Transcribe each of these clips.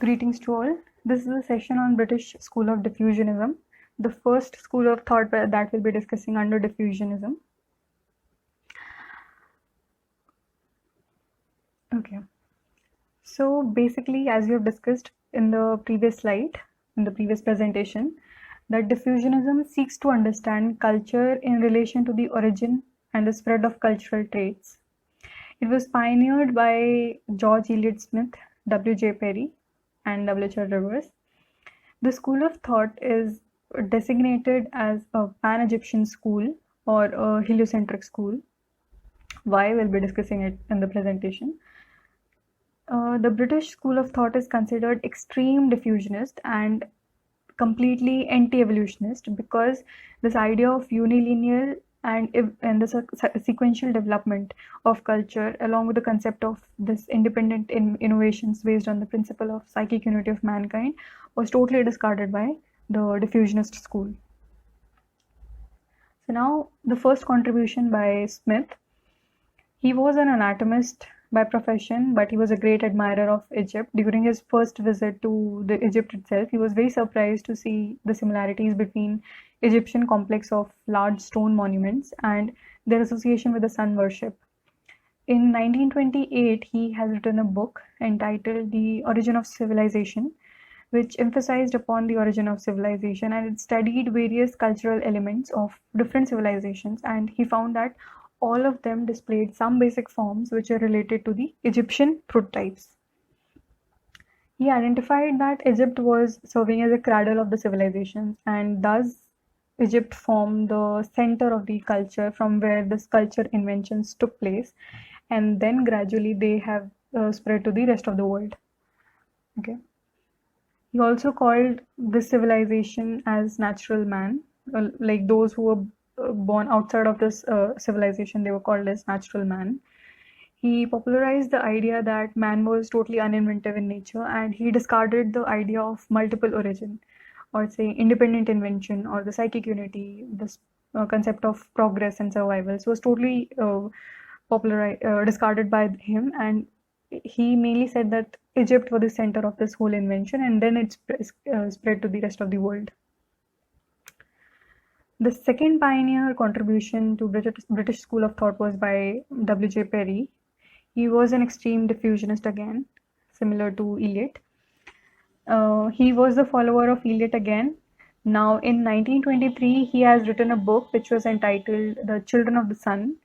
Greetings to all. This is a session on British School of Diffusionism, the first school of thought that we'll be discussing under diffusionism. Okay. So basically, as we have discussed in the previous slide, in the previous presentation, that diffusionism seeks to understand culture in relation to the origin and the spread of cultural traits. It was pioneered by George Eliot Smith, W.J. Perry, and W.H.R. Rivers. The school of thought is designated as a pan-Egyptian school or a heliocentric school. Why? We'll be discussing it in the presentation. The British school of thought is considered extreme diffusionist and completely anti-evolutionist because this idea of unilinear and the sequential development of culture, along with the concept of this independent innovations based on the principle of psychic unity of mankind, was totally discarded by the diffusionist school. So now the first contribution by Smith. He was an anatomist by profession, but he was a great admirer of Egypt. During his first visit to the Egypt itself, he was very surprised to see the similarities between Egyptian complex of large stone monuments and their association with the sun worship. In 1928, he has written a book entitled The Origin of Civilization, which emphasized upon the origin of civilization, and it studied various cultural elements of different civilizations, and he found that all of them displayed some basic forms which are related to the Egyptian prototypes. He identified that Egypt was serving as a cradle of the civilizations, and thus Egypt formed the center of the culture from where this culture inventions took place, and then gradually they have spread to the rest of the world. Okay. He also called this civilization as natural man, like those who were born outside of this civilization, they were called as natural man. He popularized the idea that man was totally uninventive in nature, and he discarded the idea of multiple origin, or say independent invention, or the psychic unity. This concept of progress and survival was totally discarded by him, and he mainly said that Egypt was the center of this whole invention, and then it spread to the rest of the world. The second pioneer contribution to British School of Thought was by W.J. Perry. He was an extreme diffusionist again, similar to Eliot. He was the follower of Eliot again. Now, in 1923, he has written a book which was entitled The Children of the Sun,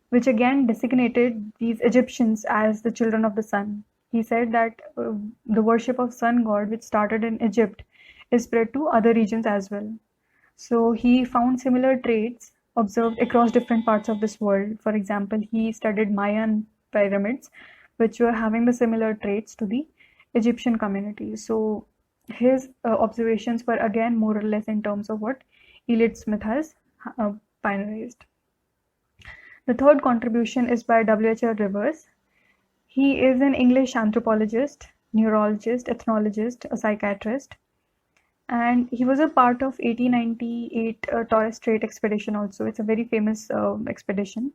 which again designated these Egyptians as the children of the sun. He said that the worship of sun god, which started in Egypt, is spread to other regions as well. So he found similar traits observed across different parts of this world. For example, he studied Mayan pyramids, which were having the similar traits to the Egyptian community. So his observations were again more or less in terms of what Eliot Smith has pioneered. The third contribution is by W.H.R. Rivers. He is an English anthropologist, neurologist, ethnologist, a psychiatrist, and he was a part of 1898 Torres Strait expedition also. It's a very famous expedition.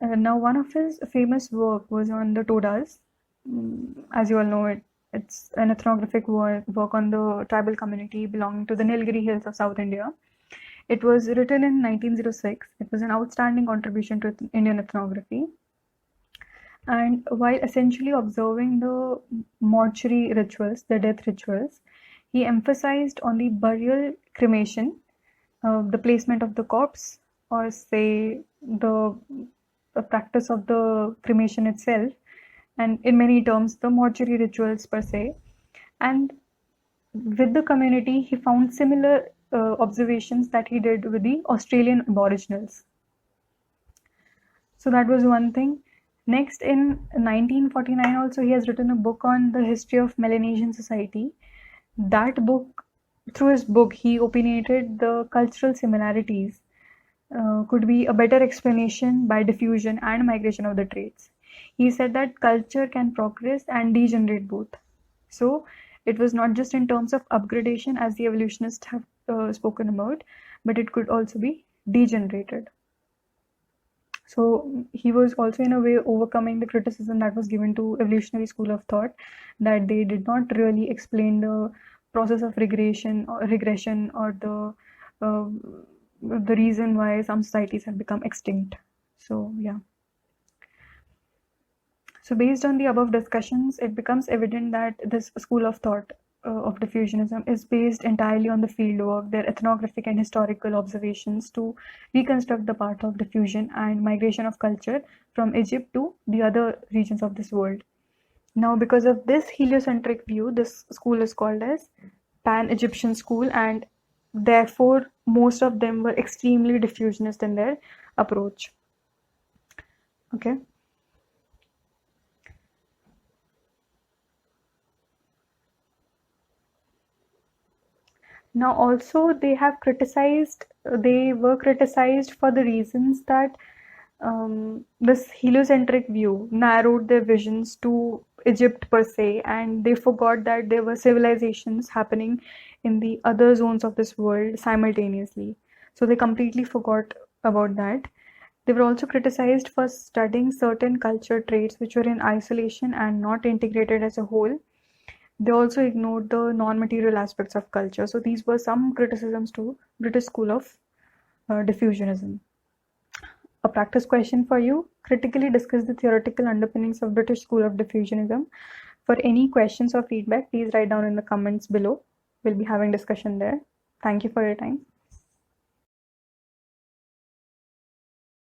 Now, one of his famous work was on the Todas. As you all know, it's an ethnographic work on the tribal community belonging to the Nilgiri Hills of South India. It was written in 1906. It was an outstanding contribution to Indian ethnography. And while essentially observing the mortuary rituals, the death rituals, he emphasized on the burial cremation, the placement of the corpse, or say the practice of the cremation itself, and in many terms, the mortuary rituals per se. And with the community, he found similar observations that he did with the Australian Aboriginals. So that was one thing. Next, in 1949 also, he has written a book on the history of Melanesian society. That book, through his book, he opinionated the cultural similarities could be a better explanation by diffusion and migration of the traits. He said that culture can progress and degenerate both. So it was not just in terms of upgradation as the evolutionists have spoken about, but it could also be degenerated. So he was also in a way overcoming the criticism that was given to evolutionary school of thought, that they did not really explain the process of regression or uh, the reason why some societies have become extinct. So yeah. So based on the above discussions, it becomes evident that this school of thought of diffusionism is based entirely on the fieldwork, their ethnographic and historical observations to reconstruct the path of diffusion and migration of culture from Egypt to the other regions of this world. Now, because of this heliocentric view, this school is called as Pan-Egyptian school, and therefore most of them were extremely diffusionist in their approach. Okay. Now also they were criticized for the reasons that this heliocentric view narrowed their visions to Egypt per se, and they forgot that there were civilizations happening in the other zones of this world simultaneously. So they completely forgot about that. They were also criticized for studying certain culture traits which were in isolation and not integrated as a whole. They also ignored the non-material aspects of culture. So these were some criticisms to British School of Diffusionism. A practice question for you: critically discuss the theoretical underpinnings of British School of Diffusionism. For any questions or feedback, please write down in the comments below. We'll be having discussion there. Thank you for your time.